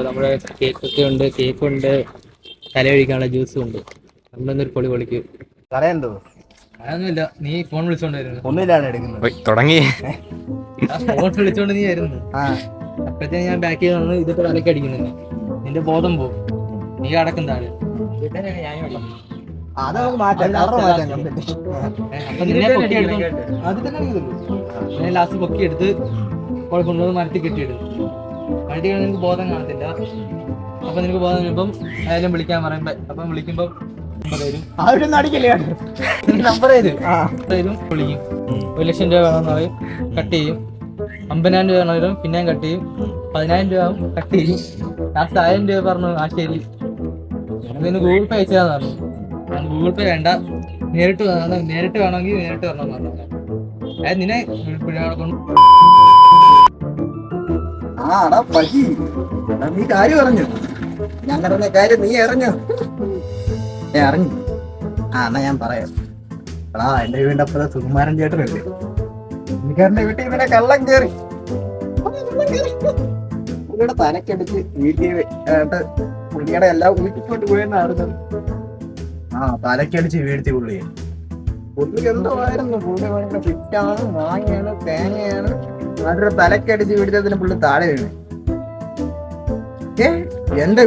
നമ്മുടെ കേക്കുണ്ട്, തല കഴിക്കാനുള്ള ജ്യൂസും ഉണ്ട്. നമ്മളൊന്നൊരു പൊളി പൊളിക്ക്. പറയാനുണ്ടോ? അതൊന്നുമില്ല, നീ ഫോൺ വിളിച്ചോണ്ടായിരുന്നു. ഒന്നുമില്ലാണ് എടുക്കുന്നത്. തുടങ്ങി ഫോൺ വിളിച്ചോണ്ട് നീ ആയിരുന്നു. അപ്പഴത്തേക്ക് ഞാൻ ബാക്കിൽ വന്ന് ഇതൊക്കെ തലക്ക് അടിക്കുന്നുണ്ട്. നിന്റെ ബോധം പോകും, നീ അടക്കം താഴെ. അത് നമുക്ക് മാറ്റാം. ലാസ്റ്റ് പൊക്കി എടുത്ത് കൊണ്ടുവന്ന് മരത്തിൽ കെട്ടിയിടും. മരത്തിൽ കഴിഞ്ഞാൽ നിനക്ക് ബോധം കാണത്തില്ല. അപ്പൊ നിനക്ക് ബോധം വരുമ്പം ആയാലും വിളിക്കാൻ പറയുമ്പോ, അപ്പം വിളിക്കുമ്പോ നമ്പർ തരും, വിളിക്കും. 1,00,000 രൂപ വേണമെന്ന് പറയും, കട്ട് ചെയ്യും. 50,000 രൂപ വേണമെങ്കിലും പിന്നെയും കട്ട് ചെയ്യും. 10,000 രൂപ കട്ട് ചെയ്യും. ലാസ്റ്റ് 1,000 രൂപ പറഞ്ഞു. ആ ശരി, നിനക്ക് ഗൂഗിൾ പേ അയച്ചാന്ന് പറഞ്ഞു. ഗൂഗിൾ പേ വേണ്ട, നേരിട്ട് വേണമെങ്കിൽ നേരിട്ട് വരണമെന്ന് പറഞ്ഞു. അതായത് നിന്നെ നീ കാര്യം പറഞ്ഞു. ഞാൻ പറഞ്ഞ കാര്യം നീ അറിഞ്ഞോ? അറിഞ്ഞു. എന്നാ ഞാൻ പറയാം. എന്റെ വീടിന്റെ അപ്പുറത്തെ സുകുമാരൻ ചേട്ടനല്ലേ, പുള്ളിക്കാരന്റെ വീട്ടിൽ ഇവനെ കള്ളം കയറി പുള്ളിയുടെ തലക്കടിച്ച് വീട്ടിൽ പുള്ളിയുടെ എല്ലാം വീട്ടിക്കൊണ്ട് പോയെന്നായിരുന്നു. തലക്കടിച്ച് വീഴ്ത്തി പുള്ളിയെ. പുള്ളി എന്തോമായിരുന്നു, പുള്ളി ഭയങ്കര ഫിറ്റാണ്, മാങ്ങയാണ്, തേങ്ങയാണ്. അവരുടെ തലക്കടിച്ച് വീഴ്ത്തതിന് പുള്ളി താഴെ വീണ്. എന്റെ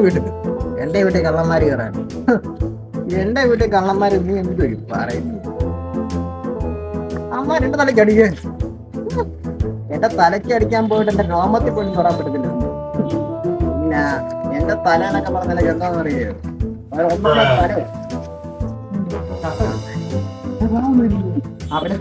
വീട്ടിൽ കള്ളന്മാര് കയറാൻ. എന്റെ വീട്ടിൽ കള്ളന്മാര് നീ എന്ത് പറയുന്നു? അമ്മ എന്റെ തലയ്ക്ക് അടിക്കാൻ, എന്റെ തലയ്ക്ക് അടിക്കാൻ പോയിട്ട് എന്റെ രോമത്തിൽ പോയി തൊടാൻ പറ്റത്തില്ല. പിന്നെ എന്റെ തല എന്നൊക്കെ പറഞ്ഞാൽ എന്താന്ന് അറിയോ? അവന്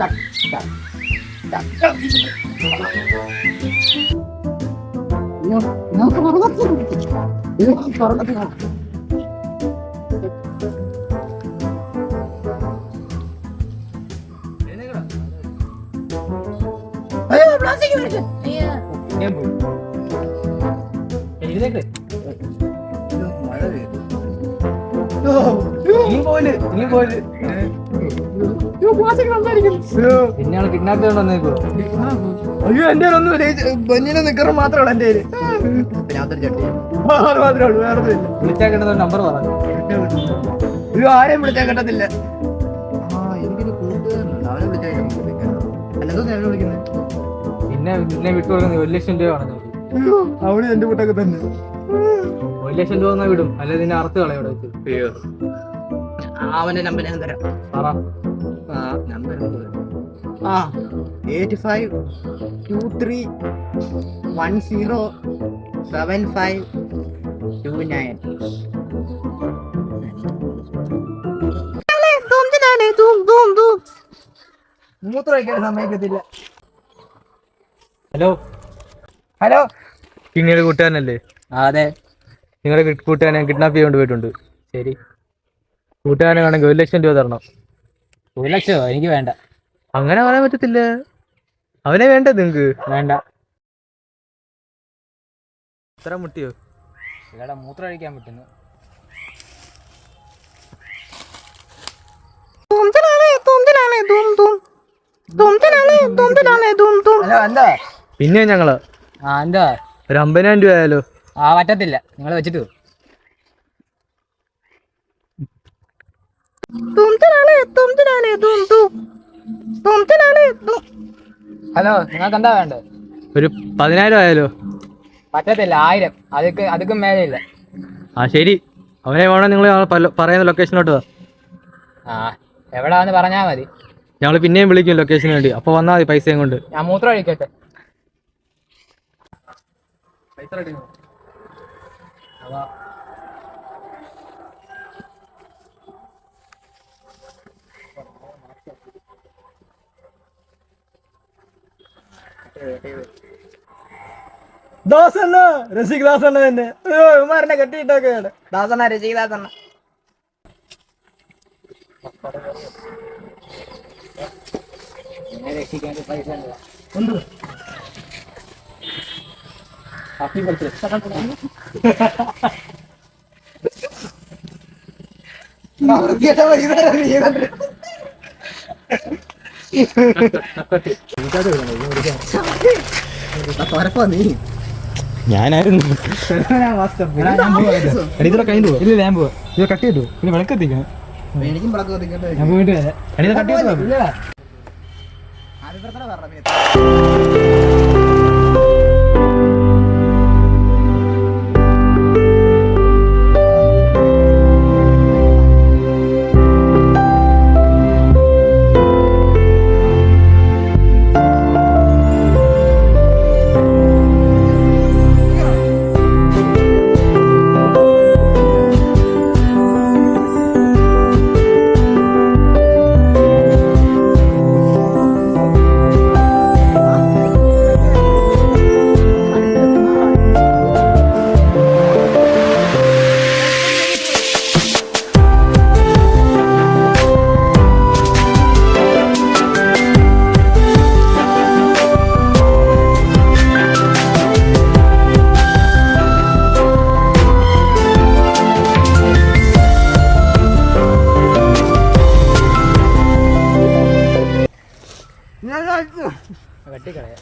പിന്നെയാണ് കിഡ്നാപ്പ് ചെയ്യണമെന്നേക്കോ? അയ്യോ, എന്റെ ഒന്നും ബനിയനെ നിക്കറ് മാത്രമേ എന്റെ മാത്രമേ ഉള്ളൂ, വേറെ വിളിച്ചാൽ കിട്ടുന്ന നമ്പർ പറഞ്ഞു. അയ്യോ, ആരെയും വിളിച്ചാൽ കിട്ടത്തില്ല. എനിക്കൊരു കൂട്ടുകാരുണ്ട്, അവനെ വിളിച്ചാൽ വിളിക്കുന്നത്. പിന്നെ നിന്നെ വിട്ടു കൊടുക്കുന്നത് 1,00,000 രൂപ ആണ്. അവിടെ എന്റെ വീട്ടൊക്കെ തന്നെ 1,00,000 രൂപ എന്നാ വിടും, അല്ലെ നിന്നെ അറുത്ത് കളയോടെ വെച്ച്. അവന്റെ നമ്പർ ഞാൻ തരാം. നമ്പർ 8523107529. മൂത്രം വയ്ക്കാൻ സമ്മതിക്കത്തില്ല. ഹലോ ഹലോ, നിങ്ങളുടെ കൂട്ടുകാരനല്ലേ? അതെ, നിങ്ങളുടെ കൂട്ടുകാരനെ കിഡ്നാപ്പ് ചെയ്തുകൊണ്ട് പോയിട്ടുണ്ട്. ശരി, കൂട്ടുകാരനെ വേണമെങ്കിൽ 1,00,000 രൂപ തരണം. 1,00,000 എനിക്ക് വേണ്ട. അങ്ങനെ പറയാൻ പറ്റത്തില്ല, അവനെ വേണ്ടത് നിങ്ങക്ക്. വേണ്ട. ഇത്ര മുട്ടിയോ? ഇവിടെ മൂത്രം ഒഴിക്കാൻ പറ്റുന്നു. എന്താ പിന്നെ ഞങ്ങള് എന്താ ഒരു 50,000 രൂപ ആയാലോ? പറ്റത്തില്ല, നിങ്ങൾ വെച്ചിട്ട്. ഹലോ, നിങ്ങൾക്ക് എന്താ വേണ്ടത്? ഒരു 10,000 ആയാലോ? പറ്റത്തില്ല, 1000. അതൊക്കെ മേലെയില്ല. ശരി, അവനെ വേണം നിങ്ങൾ പറയുന്ന ലൊക്കേഷനിലോട്ട് വാ. എവിടാന്ന് പറഞ്ഞാ മതി, ഞങ്ങൾ പിന്നെയും വിളിക്കും ലൊക്കേഷന് വേണ്ടി. അപ്പൊ വന്നാൽ മതി പൈസയും കൊണ്ട്. ഞാൻ മൂത്രം ഒഴിക്കട്ടെ. ദാസണ്ണ, രസിക് ദാസണ്ണ തന്നെ. ഉമാരനെ കെട്ടിയിട്ടൊക്കെ ദാസണ്ണ, രസിക് ദാസണ്ണ. രക്ഷിക്കാൻ പൈസ ഉണ്ട്. Happy birthday. നീ ഞാനായിരുന്നു. ഇതിലൂടെ കഴിഞ്ഞു പോകും. ഇല്ല ഞാൻ പോവാ. ഇത് കട്ട് ചെയ്തു. പിന്നെ വിളക്കെത്തിക്കണം. എനിക്കും വിളക്ക് കത്തിക്കട്ടെ. ഞാൻ പോയിട്ട് വരാം. ഇത് കട്ട് ചെയ്തു. ഇല്ല ആദ്യത്തെ പറഞ്ഞ വെട്ടിക്കളയാ.